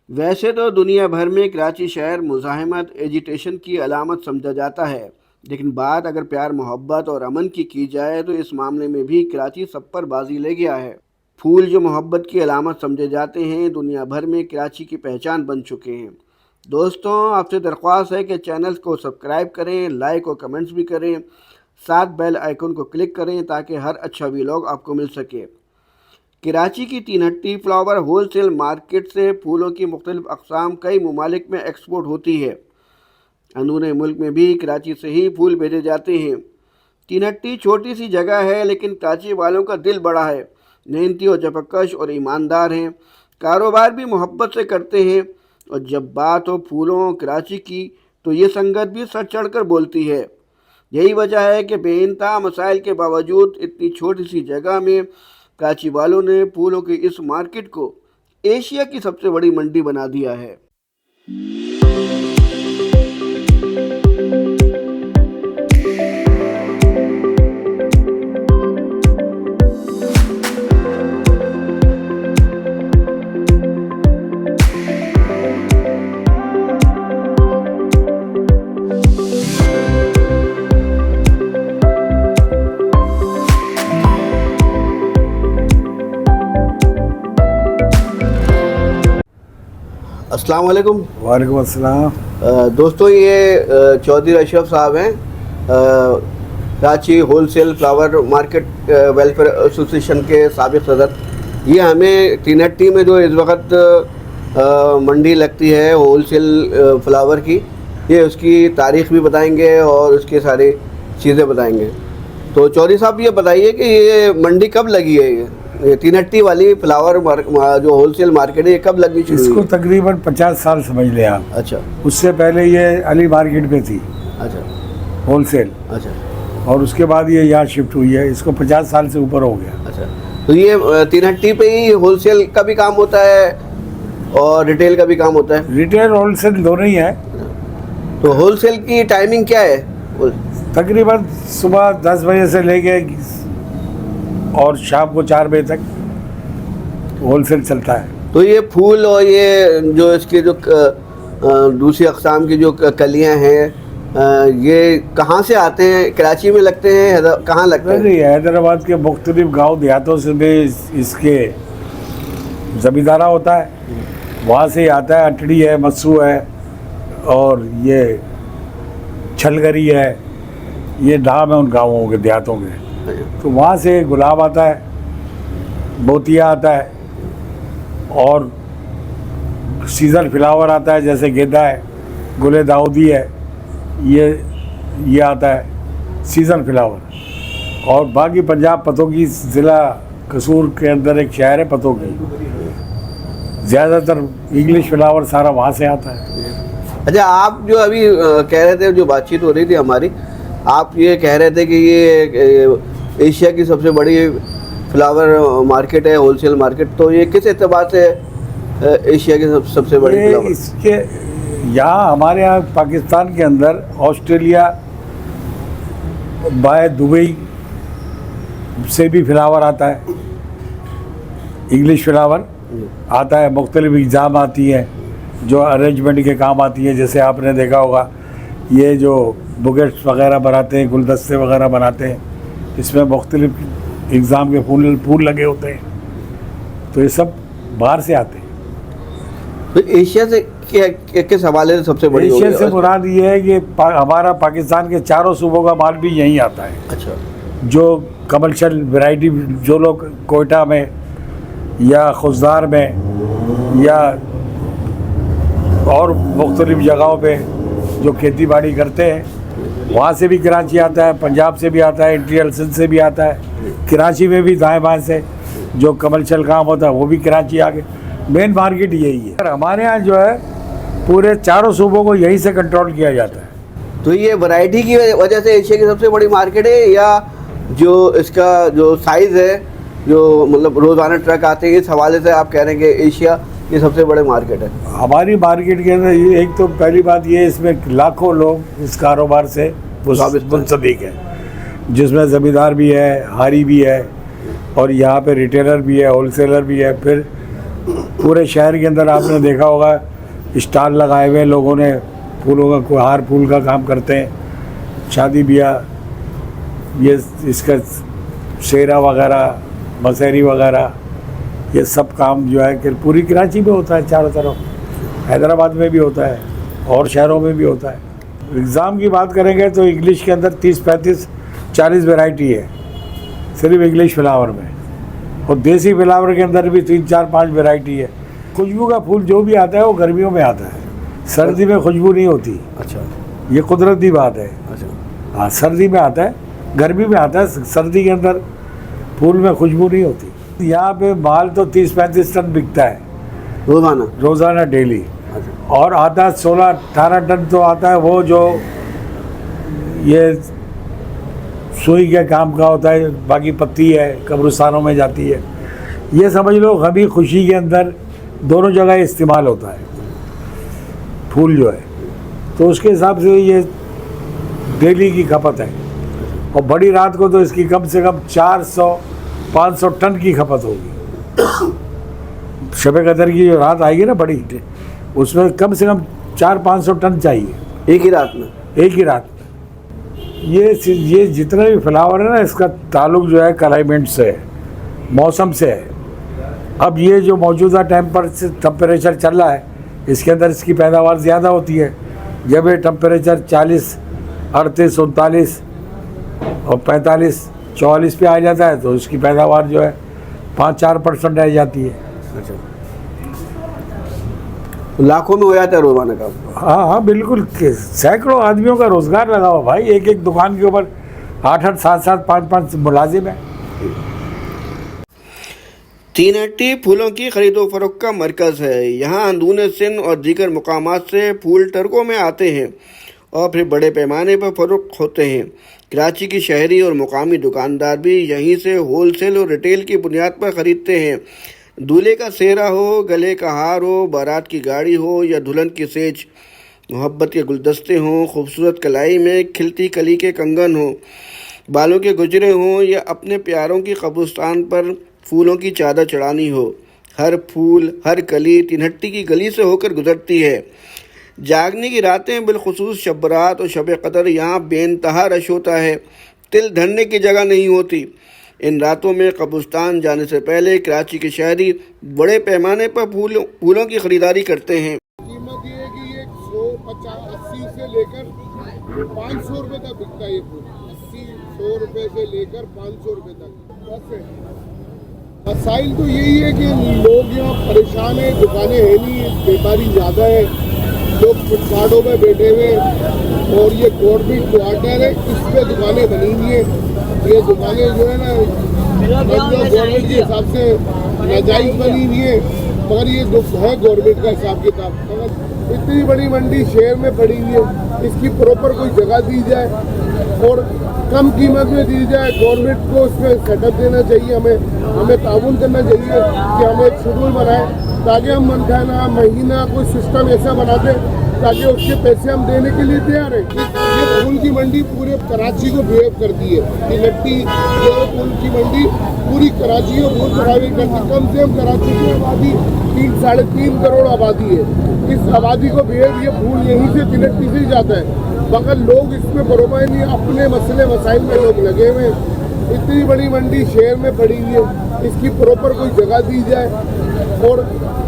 वैसे तो दुनिया भर में कराची शहर मुज़ाहमत, एजिटेशन की अलामत समझा जाता है, लेकिन बात अगर प्यार, मोहब्बत और अमन की जाए तो इस मामले में भी कराची सब पर बाजी ले गया है। फूल जो मोहब्बत की अलामत समझे जाते हैं, दुनिया भर में कराची की पहचान बन चुके हैं। दोस्तों, आपसे दरख्वास्त है कि चैनल को सब्सक्राइब करें, लाइक और कमेंट्स भी करें, साथ बेल आइकन को क्लिक करें ताकि हर अच्छा व्लॉग आपको मिल सके। कराची की तीनहट्टी फ्लावर होलसेल मार्केट से फूलों की मुख्तलिफ अक़साम कई ममालिक में एक्सपोर्ट होती है। अंदरूनी मुल्क में भी कराची से ही फूल भेजे जाते हैं। तीनहट्टी छोटी सी जगह है, लेकिन कराची वालों का दिल बड़ा है। मेहनती और जफकश और ईमानदार हैं। कारोबार भी मोहब्बत से करते हैं, और जब बात हो फूलों कराची की तो ये संगत भी सर चढ़ कर बोलती है। यही वजह है कि बेइंतहा मसाइल के बावजूद इतनी छोटी सी जगह में कराची वालों ने फूलों की इस मार्केट को एशिया की सबसे बड़ी मंडी बना दिया है। अस्सलाम वालेकुम। वालेकुम अस्सलाम। दोस्तों, ये चौधरी अशरफ साहब हैं, Karachi wholesale flower market welfare association के साबिक़ सदर। ये हमें तीनहट्टी में जो इस वक्त मंडी लगती है होलसेल फ्लावर की, ये उसकी तारीख़ भी बताएंगे और उसकी सारी चीज़ें बताएंगे। तो चौधरी साहब, ये बताइए कि ये मंडी कब लगी है? ये तीनहट्टी वाली फ्लावर जो होलसेल मार्केट है, ये कब लगनी शुरू हुई? इसको तकरीबन 50 साल समझ लें आप। अच्छा। उससे पहले ये अली मार्केट में थी। अच्छा। होलसेल। अच्छा। और उसके बाद ये यहाँ शिफ्ट हुई है। इसको 50 साल से ऊपर हो गया। अच्छा, तो ये तीनहट्टी पे ही होलसेल का भी काम होता है और रिटेल का भी काम होता है? रिटेल होलसेल दोनों ही है। तो होलसेल की टाइमिंग क्या है? तकरीबन सुबह 10 बजे से लेके और शाम को 4 बजे तक होलसेल चलता है। तो ये फूल और ये जो इसके जो दूसरी अक़साम की जो कलियाँ हैं, ये कहाँ से आते हैं? कराची में लगते हैं? कहाँ लगते हैं? नहीं, हैदराबाद के मुख्तलिफ गांव देहातों से भी इसके ज़मींदारा होता है, वहाँ से ही आता है। अटड़ी है, मस्सू है और ये छलगरी है, ये नाम है उन गाँवों के, देहातों के। तो वहाँ से गुलाब आता है, मोतिया आता है और सीज़न फ्लावर आता है, जैसे गेंदा है, गुले दाऊदी है, ये आता है सीज़न फ्लावर। और बाकी पंजाब पतोगी, ज़िला कसूर के अंदर एक शहर है पतोगी, ज़्यादातर इंग्लिश फ्लावर सारा वहाँ से आता है। अच्छा, आप जो अभी कह रहे थे, जो बातचीत हो रही थी हमारी, आप ये कह रहे थे कि ये एशिया की सबसे बड़ी फ्लावर मार्केट है, होलसेल मार्केट। तो ये किस एतबार से एशिया की सबसे बड़ी फ्लावर? इसके यहाँ हमारे यहाँ पाकिस्तान के अंदर, ऑस्ट्रेलिया, बाय दुबई से भी फ्लावर आता है, इंग्लिश फ्लावर आता है। मुख्तलिफ एग्ज़ाम आती है जो अरेंजमेंट के काम आती है। जैसे आपने देखा होगा, ये जो बुकेट्स वगैरह बनाते हैं, गुलदस्ते वगैरह बनाते हैं, इसमें मुख्तलिफ एग्ज़ाम के फूल लगे होते हैं। तो ये सब बाहर से आते हैं। तो एशिया से किस हवाले से सबसे बड़ी? एशिया से मुराद ये है कि हमारा पाकिस्तान के चारों सूबों का माल भी यहीं आता है। अच्छा। जो कमर्शियल वैरायटी, जो लोग कोयटा में या खुजदार में या और मुख्तलिफ जगहों पे जो खेती बाड़ी करते हैं, वहाँ से भी कराची आता है, पंजाब से भी आता है, इंटीरियर सिंध से भी आता है। कराची में भी दाएँ बाएँ से जो कमर्शियल काम होता है वो भी कराची आ गए। मेन मार्केट यही है। हमारे यहाँ जो है पूरे चारों सूबों को यहीं से कंट्रोल किया जाता है। तो ये वैरायटी की वजह से एशिया की सबसे बड़ी मार्केट है, या जो इसका जो साइज़ है, जो मतलब रोज़ाना ट्रक आते हैं, इस हवाले से आप कह रहे हैं कि एशिया की सबसे बड़ी मार्केट है? हमारी मार्केट के अंदर एक तो पहली बात ये, इसमें लाखों लोग इस कारोबार से मुंसलिक है, जिसमें ज़मींदार भी है, हारी भी है, और यहाँ पे रिटेलर भी है, होलसेलर भी है, फिर पूरे शहर के अंदर आपने देखा होगा स्टॉल लगाए हुए लोगों ने, फूलों का, कोई हार फूल का काम करते हैं, शादी ब्याह, ये इसका सेहरा वगैरह, मसेरी वगैरह, ये सब काम जो है कि पूरी कराची में होता है, चारों तरफ, हैदराबाद में भी होता है और शहरों में भी होता है। एग्ज़ाम की बात करेंगे तो इंग्लिश के अंदर 30, 35, 40 वैरायटी है सिर्फ इंग्लिश फ्लावर में, और देसी फ्लावर के अंदर भी 3, 4, 5 वैरायटी है। खुशबू का फूल जो भी आता है वो गर्मियों में आता है, सर्दी में खुशबू नहीं होती। अच्छा, ये कुदरती बात है। अच्छा, हाँ, सर्दी में आता है, गर्मी में आता है, सर्दी के अंदर फूल में खुशबू नहीं होती। यहाँ पे माल तो 30-35 टन बिकता है रोज़ाना डेली, अच्छा, और आता है 16-18 टन तो आता है वो जो ये सुई के काम का होता है, बाकी पत्ती है कब्रिस्तानों में जाती है। ये समझ लो गमी खुशी के अंदर दोनों जगह इस्तेमाल होता है फूल जो है, तो उसके हिसाब से ये डेली की खपत है। और बड़ी रात को तो इसकी कम से कम 400-500 टन की खपत होगी। शब कदर की जो रात आएगी ना बड़ी, उसमें कम से कम 400-500 टन चाहिए एक ही रात में। एक ही रात में। ये जितने भी फ्लावर है ना, इसका ताल्लुक जो है क्लाइमेट से है, मौसम से है। अब ये जो मौजूदा टेम्परेचर चल रहा है, इसके अंदर इसकी पैदावार ज़्यादा होती है। जब ये टेम्परेचर 40, 38, 39 और 45, 44 पे आ जाता है तो इसकी पैदावार जो है 5-4% रह जाती है। अच्छा, लाखों में हो जाता है रोजाना का। हाँ हाँ बिल्कुल, सैकड़ों आदमियों का रोजगार लगा हुआ भाई, एक दुकान के ऊपर 8-8, 7-7, 5-5 मुलाजिम है। तीनहट्टी फूलों की खरीदो फरोख्त का मरकज़ है। यहाँ अंदरून सिंध और दीगर मुकामात से फूल ट्रकों में आते हैं और फिर बड़े पैमाने पर फरोख्त होते हैं। कराची की शहरी और मुकामी दुकानदार भी यहीं से होलसेल और रिटेल की बुनियाद पर ख़रीदते हैं। दूल्हे का सेहरा हो, गले का हार हो, बारात की गाड़ी हो या दुल्हन की सेज, मोहब्बत के गुलदस्ते हों, खूबसूरत कलाई में खिलती कली के कंगन हों, बालों के गुजरे हों या अपने प्यारों की कब्रिस्तान पर फूलों की चादर चढ़ानी हो, हर फूल, हर कली तीनहट्टी की गली से होकर गुजरती है। जागने की रातें, बिलखुसूस शब बरात और शब कदर, यहाँ बेइंतहा रश होता है, तिल धरने की जगह नहीं होती। इन रातों में कब्रिस्तान जाने से पहले कराची के शहरी बड़े पैमाने पर फूलों की खरीदारी करते हैं। कीमत ये है कि ये 150-80 से लेकर 500 रुपये तक बिकता है। ये फूल 80-100 रुपये से लेकर 500 रुपये तक। बस मसाइल तो यही है कि लोग यहाँ परेशान हैं, दुकानें हैं नहीं, व्यापारी ज़्यादा है, लोग फुटपाथों में बैठे हुए, और ये गवर्नमेंट क्वार्टर है, इस पर दुकानें बनी हुई हैं। ये दुकानें जो है ना गवर्नमेंट के हिसाब से नाजायज़ बनी हुई है, मगर ये है गवर्नमेंट का हिसाब किताब। मगर इतनी बड़ी मंडी शहर में पड़ी हुई है, इसकी प्रॉपर कोई जगह दी जाए और कम कीमत में दी जाए। गवर्नमेंट को उसमें सेटअप देना चाहिए, हमें ताउन करना चाहिए कि हमें एक शेड्यूल बनाए ताकि हम मंथाना महीना कोई सिस्टम ऐसा बना दें ताकि उसके पैसे हम देने के लिए तैयार हैं। ये फूल की मंडी पूरे कराची को बिहेव करती है। तीनहट्टी जो फूल की मंडी पूरी कराची को बहुत प्रभावित करती है। कम से कम कराची की आबादी 3-3.5 करोड़ आबादी है। इस आबादी को बिहेव ये फूल यहीं से तीनहट्टी से ही जाता है, मगर लोग इसमें बरोबर नहीं, अपने मसले मसाइल में लोग लगे हुए हैं। इतनी बड़ी मंडी शहर में पड़ी हुई है, इसकी प्रॉपर कोई जगह दी जाए और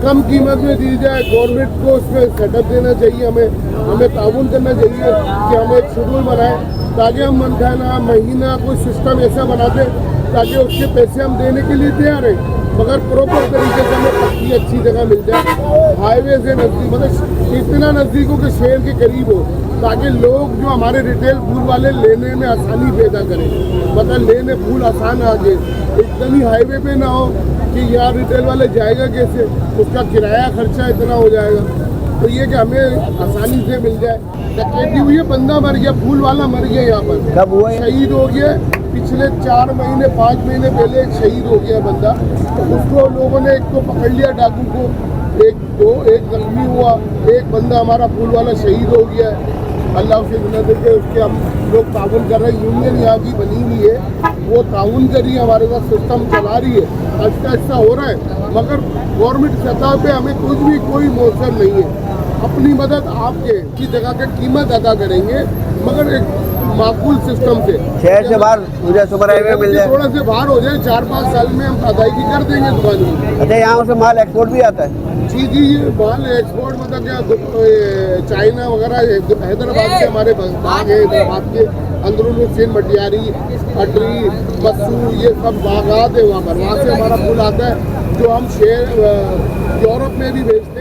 कम कीमत में दी जाए। गवर्नमेंट को उसमें सेटअप देना चाहिए, हमें ताउन करना चाहिए कि हमें एक शेड्यूल बनाए ताकि हम मंथाना महीना कोई सिस्टम ऐसा बना दें ताकि उसके पैसे हम देने के लिए तैयार हैं, मगर प्रॉपर तरीके से हमें पक्की अच्छी जगह मिल जाए, हाईवे से नज़दीक, मतलब इतना नज़दीक हो कि शहर के करीब हो, ताकि लोग जो हमारे रिटेल फूल वाले लेने में आसानी पैदा करें, मतलब लेने फूल आसान आ जाए। एकदम ही हाईवे पे ना हो कि यार रिटेल वाले जाएगा कैसे, उसका किराया खर्चा इतना हो जाएगा। तो ये कि हमें आसानी से मिल जाए। डकैती हुई है, बंदा मर गया, फूल वाला मर गया, यहाँ पर कब हुआ है? शहीद हो गया पिछले 4 महीने 5 महीने पहले एक शहीद हो गया बंदा। तो उसको लोगों ने एक तो पकड़ लिया डाकू को, एक जख्मी हुआ, एक बंदा हमारा फूल वाला शहीद हो गया है। अल्लाह उसे गुना देके उसके हम लोग ताउन कर रहे हैं। यूनियन यहाँ की बनी हुई है, वो ताउन जरिए हमारे साथ सिस्टम चला रही है, आहिस्ता आहिस्ता हो रहा है, मगर गवर्नमेंट सतह पे हमें कोई मौसम नहीं है। अपनी मदद आपके की जगह की कीमत अदा करेंगे, मगर एक माकूल सिस्टम से। शहर से बाहर मुझे सुपर हाईवे मिल जाए, थोड़ा से बाहर हो जाए, 4-5 साल में हम अदायगी कर देंगे दुकान की। अच्छा यहाँ से माल एक्सपोर्ट भी आता है? जी जी, ये माल एक्सपोर्ट मतलब क्या चाइना वगैरह, हैदराबाद से हमारे बाग है, हैदराबाद के अंदरूनी सिंध, मटियारी, अटरी, मस्सू, ये सब बागात है वहाँ पर, वहाँ से हमारा फूल आता है जो हम शेयर यूरोप में भी भेजते हैं।